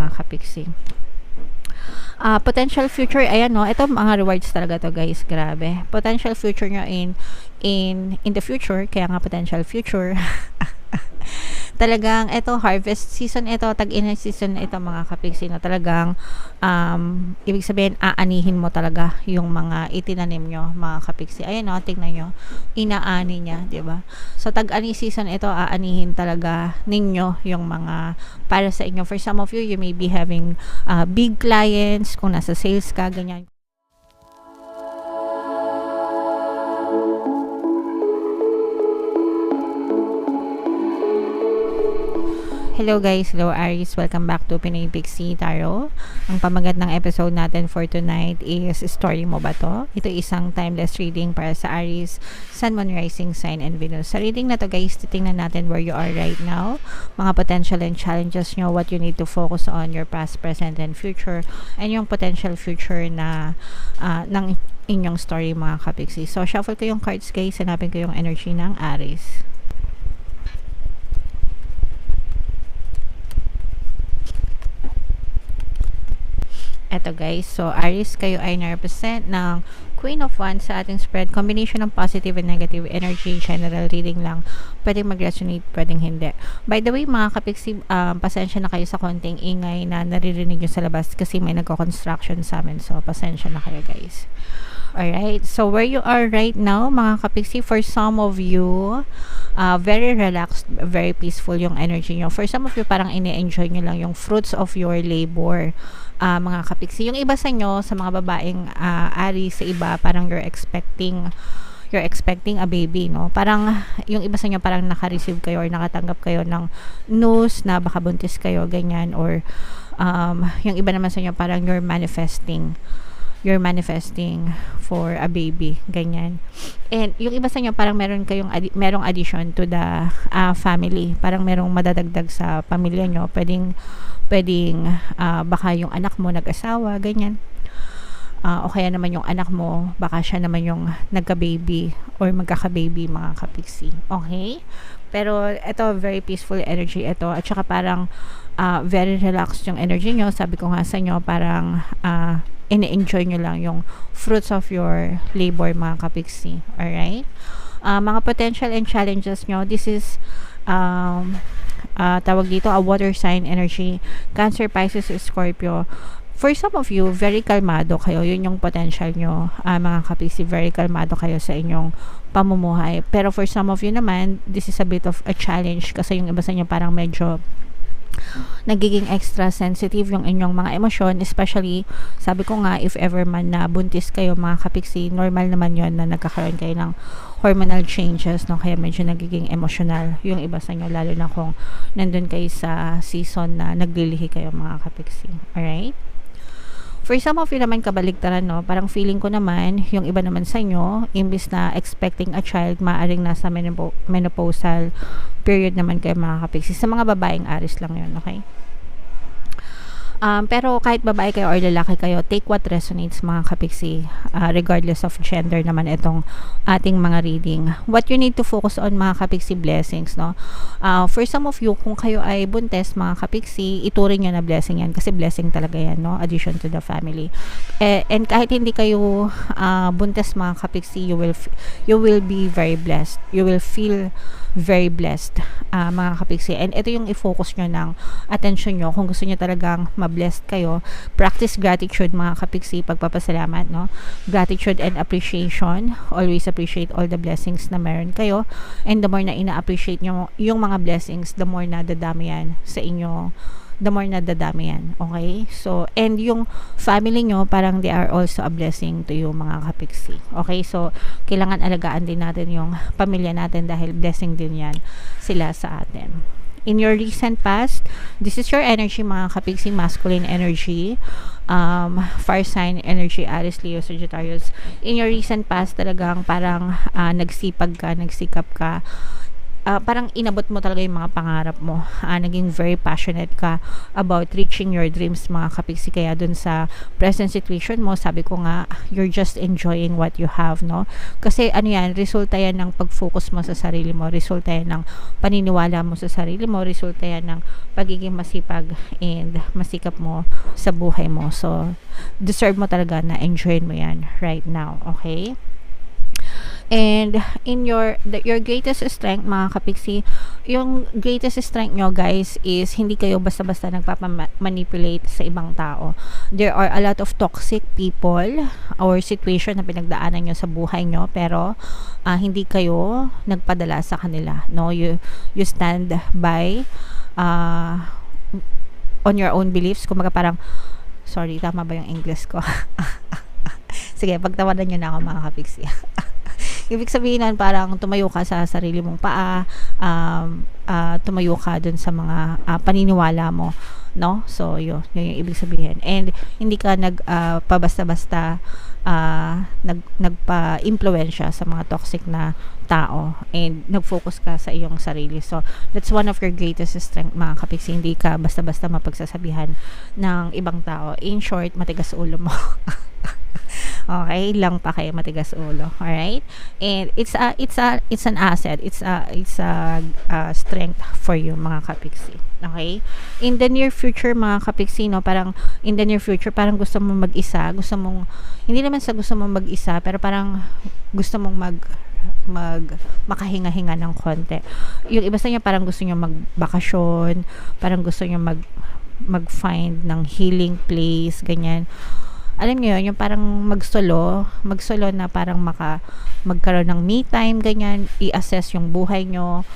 mga kapiksi. Potential future, ayan no, ito mga rewards talaga to guys, grabe. Potential future nyo in the future, kaya nga potential future. Talagang ito harvest season, ito tag-init season ito mga kapiksi, no, talagang ibig sabihin aanihin mo talaga yung mga itinanim nyo mga kapiksi. Ayan no, tingnan nyo, inaani niya, di ba? So tag-ani season ito, aanihin talaga ninyo yung mga para sa inyo. For some of you, you may be having big clients, kung nasa sales ka, ganyan. Hello guys, hello Aries, welcome back to Pinoy Pixie Tarot. Ang pamagat ng episode natin for tonight is Story Mo Ba To? Ito isang timeless reading para sa Aries, Sun, Moon, Rising Sign, and Venus. Sa reading na to guys, titingnan natin where you are right now, mga potential and challenges nyo, what you need to focus on, your past, present, and future, and yung potential future na ng inyong story mga kapiksi. So shuffle ko yung cards guys, hanapin ko yung energy ng Aries. Eto guys, so Aries, kayo ay na-represent ng Queen of Wands sa ating spread. Combination ng positive and negative energy, general reading lang. Pwedeng mag-resonate, pwedeng hindi. By the way, mga kapiksi, pasensya na kayo sa konting ingay na naririnig nyo sa labas kasi may nagko-construction sa amin. So, pasensya na kayo guys. Alright, so where you are right now, mga kapiksi, for some of you, very relaxed, very peaceful yung energy nyo. For some of you, parang ini-enjoy nyo lang yung fruits of your labor, mga kapiksi. Yung iba sa inyo, sa mga babaeng Aries, sa iba, parang you're expecting a baby, no? Parang yung iba sa inyo parang naka-receive kayo or nakatanggap kayo ng news na baka buntis kayo, ganyan, or yung iba naman sa inyo parang you're manifesting for a baby, ganyan. And yung iba sa inyo parang merong addition to the family, parang merong madadagdag sa pamilya nyo. Pwedeng baka yung anak mo nag-asawa, ganyan. O kaya naman yung anak mo, baka siya naman yung nagka-baby or magkaka-baby, mga kapiksi. Okay? Pero ito, very peaceful energy ito. At saka parang very relaxed yung energy nyo. Sabi ko nga sa inyo, parang ini-enjoy nyo lang yung fruits of your labor, mga kapiksi. Alright? Mga potential and challenges nyo, this is tawag dito, a water sign energy, Cancer, Pisces, Scorpio. For some of you, very kalmado kayo. Yun yung potential nyo, mga kapiksi. Very kalmado kayo sa inyong pamumuhay. Pero for some of you naman, this is a bit of a challenge kasi yung iba sa inyo parang medyo nagiging extra sensitive yung inyong mga emosyon, especially, sabi ko nga, if ever man na buntis kayo, mga kapiksi, normal naman yon na nagkakaroon kayo ng hormonal changes, no? Kaya medyo nagiging emotional yung iba sa inyo, lalo na kung nandun kayo sa season na naglilihi kayo, mga kapiksi. Alright? For some of you naman kabaligtaran, no? Parang feeling ko naman, yung iba naman sa inyo, imbis na expecting a child, maaring nasa menopausal period naman kayo, mga kapiksi. Sa mga babaeng Aries lang yun, okay? Pero kahit babae kayo or lalaki kayo, take what resonates, mga kapiksi, regardless of gender naman itong ating mga reading. What you need to focus on, mga kapiksi, blessings, no? For some of you, kung kayo ay buntes, mga kapiksi, ituring nyo na blessing yan kasi blessing talaga yan, no? Addition to the family. And kahit hindi kayo buntes, mga kapiksi, you will be very blessed. You will feel very blessed, mga kapiksi. And ito yung i-focus nyo ng attention nyo. Kung gusto nyo talagang ma-blessed kayo, practice gratitude, mga kapiksi, pagpapasalamat, no? Gratitude and appreciation. Always appreciate all the blessings na meron kayo. And the more na ina-appreciate nyo yung mga blessings, the more na dadami yan sa inyo. The more na dadami yan. Okay? So, and yung family nyo, parang they are also a blessing to you, mga kapiksi. Okay? So, kailangan alagaan din natin yung pamilya natin dahil blessing din yan sila sa atin. In your recent past, this is your energy, mga kapiksi, masculine energy, fire sign energy, Aries, Leo, Sagittarius. In your recent past, talagang parang nagsikap ka, parang inabot mo talaga yung mga pangarap mo. Naging very passionate ka about reaching your dreams, mga kapiksi. Kaya dun sa present situation mo, sabi ko nga, you're just enjoying what you have, no? Kasi ano yan, resulta yan ng pag-focus mo sa sarili mo, resulta yan ng paniniwala mo sa sarili mo, resulta yan ng pagiging masipag and masikap mo sa buhay mo. So, deserve mo talaga na enjoy mo yan right now, okay? And in your greatest strength, mga kapiksi, yung greatest strength nyo, guys, is hindi kayo basta-basta nagpapamanipulate sa ibang tao. There are a lot of toxic people or situation na pinagdaanan nyo sa buhay nyo, pero hindi kayo nagpadala sa kanila, no? You stand by on your own beliefs. Kumaga parang, sorry, tama ba yung English ko? Sige, pagtawanan nyo na ako, mga kapiksi. Ibig sabihin nun, parang tumayo ka sa sarili mong paa, tumayo ka dun sa mga paniniwala mo, no? So, yun yung ibig sabihin. And hindi ka pabasta-basta nagpa-impluwensya sa mga toxic na tao, and nag-focus ka sa iyong sarili. So, that's one of your greatest strength, mga kapiksi. Hindi ka basta-basta mapagsasabihan ng ibang tao. In short, matigas ulo mo. Okay, lang pa kayo, matigas ulo. All right? And it's an asset. It's a strength for you, mga kapiksi. Okay? In the near future, mga kapiksi, no, parang in the near future, parang gusto mong mag-isa, hindi naman sa gusto mong mag-isa, pero parang gusto mong makahinga-hinga ng konti. Yung iba sa inyo, parang gusto nyo magbakasyon, parang gusto nyo mag-find ng healing place, ganyan. Alam niyo yun, yung parang magsolo na parang magkaroon ng me time, ganyan, i-assess yung buhay nyo,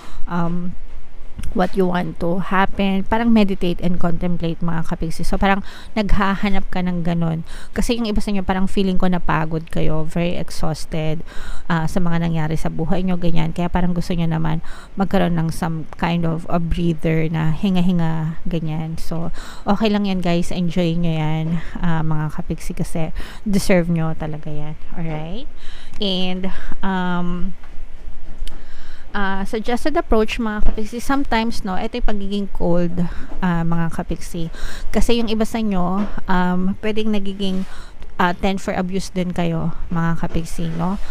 what you want to happen, parang meditate and contemplate, mga kapiksi. So, parang naghahanap ka ng ganun. Kasi yung iba sa inyo, parang feeling ko napagod kayo, very exhausted sa mga nangyari sa buhay nyo, ganyan. Kaya parang gusto nyo naman magkaroon ng some kind of a breather na hinga-hinga, ganyan. So, okay lang yan, guys. Enjoy nyo yan, mga kapiksi, kasi deserve nyo talaga yan. Alright? And, suggested approach, mga kapiksi, sometimes, no, ito yung pagiging cold, mga kapiksi, kasi yung iba sa inyo, pwedeng nagiging tend for abuse din kayo, mga kapiksi, no?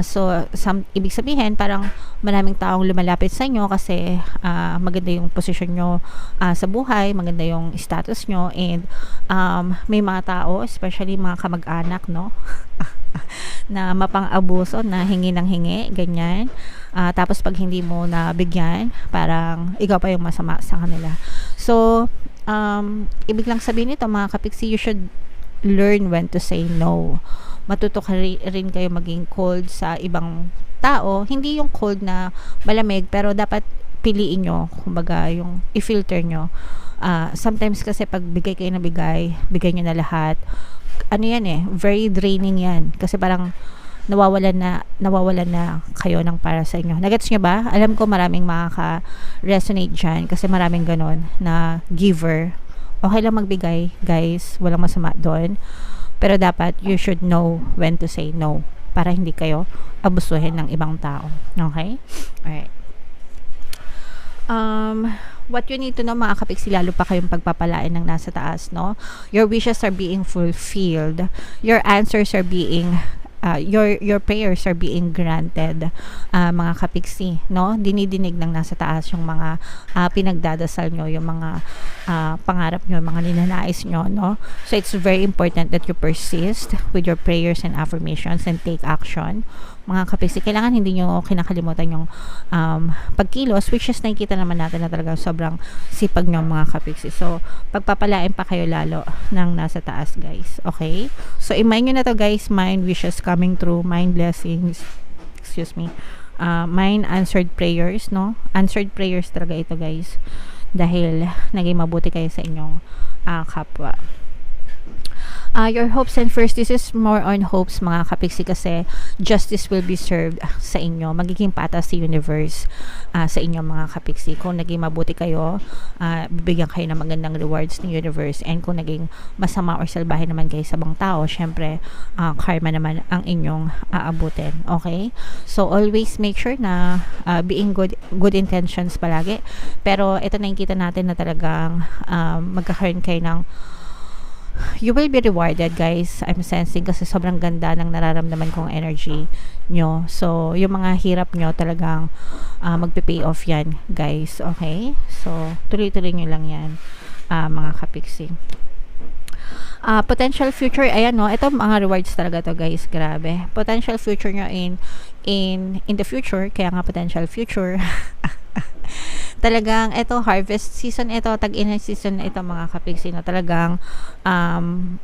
So, ibig sabihin, parang maraming taong lumalapit sa inyo kasi maganda yung posisyon nyo sa buhay, maganda yung status nyo, and may mga tao, especially mga kamag-anak, no? na mapang-abuso, na hingi ng hingi, ganyan. Tapos pag hindi mo nabigyan, parang ikaw pa yung masama sa kanila. So, ibig lang sabihin nito, mga kapiksi, you should learn when to say no. Matuto ka rin kayo maging cold sa ibang tao. Hindi yung cold na malamig, pero dapat piliin nyo, kumbaga yung i-filter nyo. Sometimes kasi pag bigay kayo na bigay nyo na lahat, ano yan very draining yan. Kasi parang nawawalan na kayo ng para sa inyo. Nagets nyo ba? Alam ko maraming makaka-resonate dyan kasi maraming ganon na giver. Okay lang magbigay, guys. Walang masama doon. Pero dapat you should know when to say no para hindi kayo abusuhin ng ibang tao. Okay? Alright. What you need to know, mga kapiksi, lalo pa kayong pagpapalain ng nasa taas, no? Your wishes are being fulfilled. Your answers are being your prayers are being granted, mga kapiksi, no? Dinidinig ng nasa taas yung mga pinagdadasal nyo, yung mga pangarap nyo, mga ninanais nyo, no? So it's very important that you persist with your prayers and affirmations and take action, mga kapiksi. Kailangan hindi nyo kinakalimutan yung pagkilos, which is nakikita naman natin na talaga sobrang sipag nyo, mga kapiksi. So pagpapalain pa kayo lalo ng nasa taas, guys. Okay? So i-mind nyo na to, guys. Mind wishes coming true, mind blessings, mind answered prayers, no? Answered prayers talaga ito, guys, dahil naging mabuti kayo sa inyong kapwa. Your hopes and first, this is more on hopes mga kapiksi, kasi justice will be served sa inyo. Magiging patas si universe sa inyo mga kapiksi. Kung naging mabuti kayo, bibigyan kayo ng magandang rewards ng universe. And kung naging masama or salbahe naman kayo sa ibang tao, syempre karma naman ang inyong aabutin. Okay? So always make sure na being good intentions palagi. Pero ito nakikita natin na talagang magkakaroon kayo ng, you will be rewarded, guys. I'm sensing kasi sobrang ganda ng nararamdaman kong energy nyo. So, yung mga hirap nyo talagang magpe-pay off yan, guys. Okay? So, tuloy-tuloy nyo lang yan, mga kapiksi. Potential future, ayan no, ito mga rewards talaga to, guys. Grabe. Potential future nyo in the future, kaya nga potential future. Talagang ito harvest season, ito tag-init season ito mga kapiksi, na talagang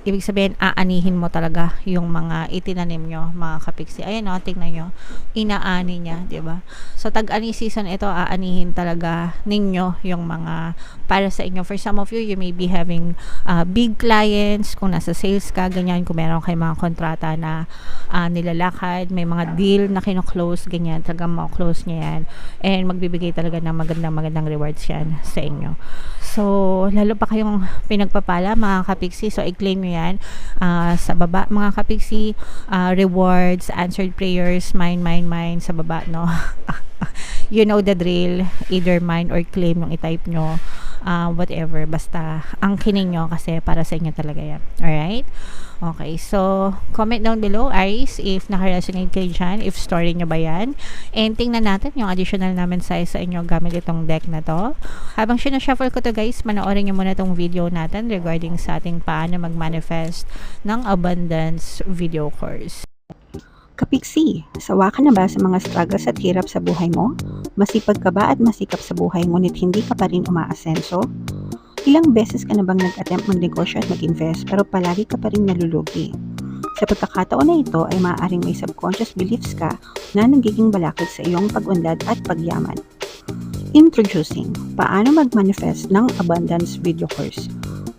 ibig sabihin aanihin mo talaga yung mga itinanim nyo mga kapiksi. Ayan o, tingnan nyo, inaani niya, diba? So tag-ani season ito, aanihin talaga ninyo yung mga para sa inyo. For some of you, you may be having big clients, kung nasa sales ka, ganyan, kung meron kayo mga kontrata na nilalakad, may mga deal na kino-close, ganyan, talagang ma-close niya yan, and magbibigay talaga ng magandang rewards yan sa inyo. So, lalo pa kayong pinagpapala mga kapiksi, so i-claim nyo yan sa baba mga kapiksi. Rewards, answered prayers, mine sa baba, no? You know the drill, either mine or claim yung i-type nyo, whatever, basta ang kining nyo kasi para sa inyo talaga yan. Alright? Okay, so comment down below, Aries, if naka-resonate kayo dyan, if story nyo ba yan, and tingnan natin yung additional namin size sa inyo gamit itong deck na to. Habang sinashuffle ko to, guys, manoorin nyo muna itong video natin regarding sa ating paano mag-manifest ng abundance video course. Kapiksi, sawa ka na ba sa mga struggles at hirap sa buhay mo? Masipag ka ba at masikap sa buhay ngunit hindi ka pa rin umaasenso? Ilang beses ka na bang nag-attempt magnegosyo at mag-invest pero palagi ka pa rin nalulugi? Sa pagkakataon na ito ay maaaring may subconscious beliefs ka na nagiging balakid sa iyong pag-unlad at pagyaman. Introducing, paano mag-manifest ng abundance video course.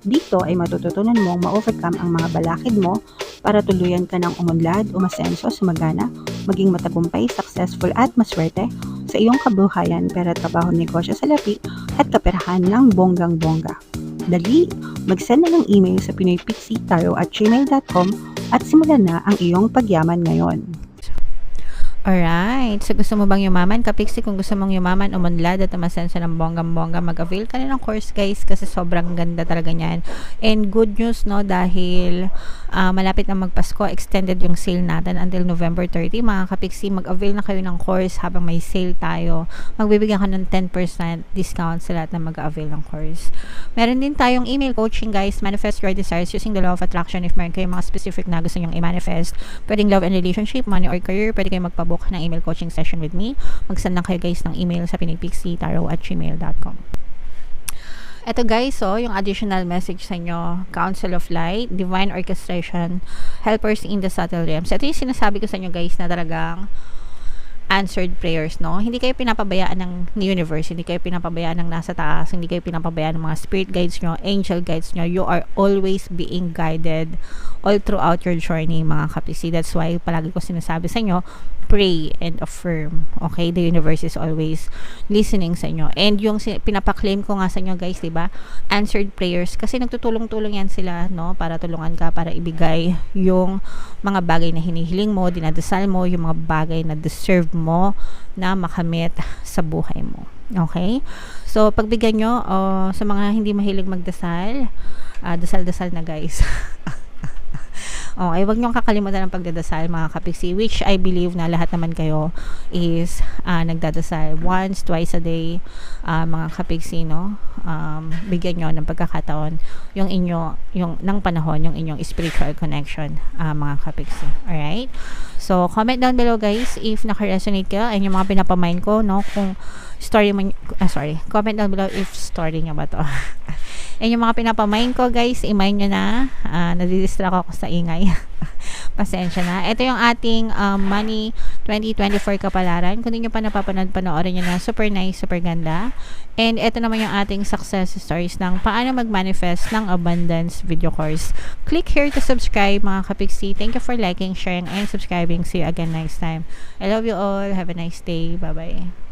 Dito ay matututunan mong ma-overcome ang mga balakid mo para tuluyan ka ng umunlad, umasenso, sumagana, maging matagumpay, successful at maswerte sa iyong kabuhayan, pera, trabaho, negosyo, salapi at kaperahan ng bonggang-bongga. Dali, mag-send na ng email sa pinoypixitaro@gmail.com at simulan na ang iyong pagyaman ngayon. Alright, so gusto mo bang yumaman, kapiksi? Kung gusto mong yumaman, umunlad at umasenso ng bonggang-bongga, mag-avail ka na ng course, guys, kasi sobrang ganda talaga niyan. And good news, no, dahil malapit na magpasko, extended yung sale natin until November 30. Mga kapiksi, mag-avail na kayo ng course habang may sale tayo. Magbibigyan ka ng 10% discount sa lahat na mag-avail ng course. Meron din tayong email coaching, guys. Manifest your desires using the law of attraction. If meron kayong mga specific na gusto nyong i-manifest, pwedeng love and relationship, money or career, pwede kayong magpabook ng email coaching session with me. Mag-send lang kayo, guys, ng email sa pinoypixitaro@gmail.com. Ito, guys, so yung additional message sa inyo, Council of Light, Divine Orchestration, Helpers in the Subtle Realms. Ito yung sinasabi ko sa inyo, guys, na talagang answered prayers, no? Hindi kayo pinapabayaan ng universe, hindi kayo pinapabayaan ng nasa taas, hindi kayo pinapabayaan ng mga spirit guides nyo, angel guides nyo. You are always being guided all throughout your journey, mga kapisi. That's why palagi ko sinasabi sa inyo, pray and affirm. Okay? The universe is always listening sa inyo. And yung pinapaklaim ko nga sa inyo, guys, diba? Answered prayers. Kasi nagtutulong-tulong yan sila, no? Para tulungan ka, para ibigay yung mga bagay na hinihiling mo, dinadasal mo, yung mga bagay na deserve mo na makamit sa buhay mo. Okay? So, pagbigyan nyo, sa mga hindi mahilig magdasal, dasal-dasal na, guys. Okay, wag niyong kakalimutan ng pagdadasal, mga kapiksi, which I believe na lahat naman kayo is nagdadasal once, twice a day, mga kapiksi, no? Bigyan niyo ng pagkakataon yung ng panahon, yung inyong spiritual connection, mga kapiksi. Alright? So, comment down below, guys, if naka-resonate ka and yung mga pinapamind ko, no? Kung story mo, comment down below if story niya ba to. And yung mga pinapamain ko guys, i-mine nyo na. Nadidistract ako sa ingay. Pasensya na. Ito yung ating Money 2024 kapalaran. Kung hindi nyo pa napapanood, panoorin nyo na. Super nice, super ganda. And ito naman yung ating success stories ng paano mag-manifest ng abundance video course. Click here to subscribe mga kapiksi. Thank you for liking, sharing, and subscribing. See you again next time. I love you all. Have a nice day. Bye-bye.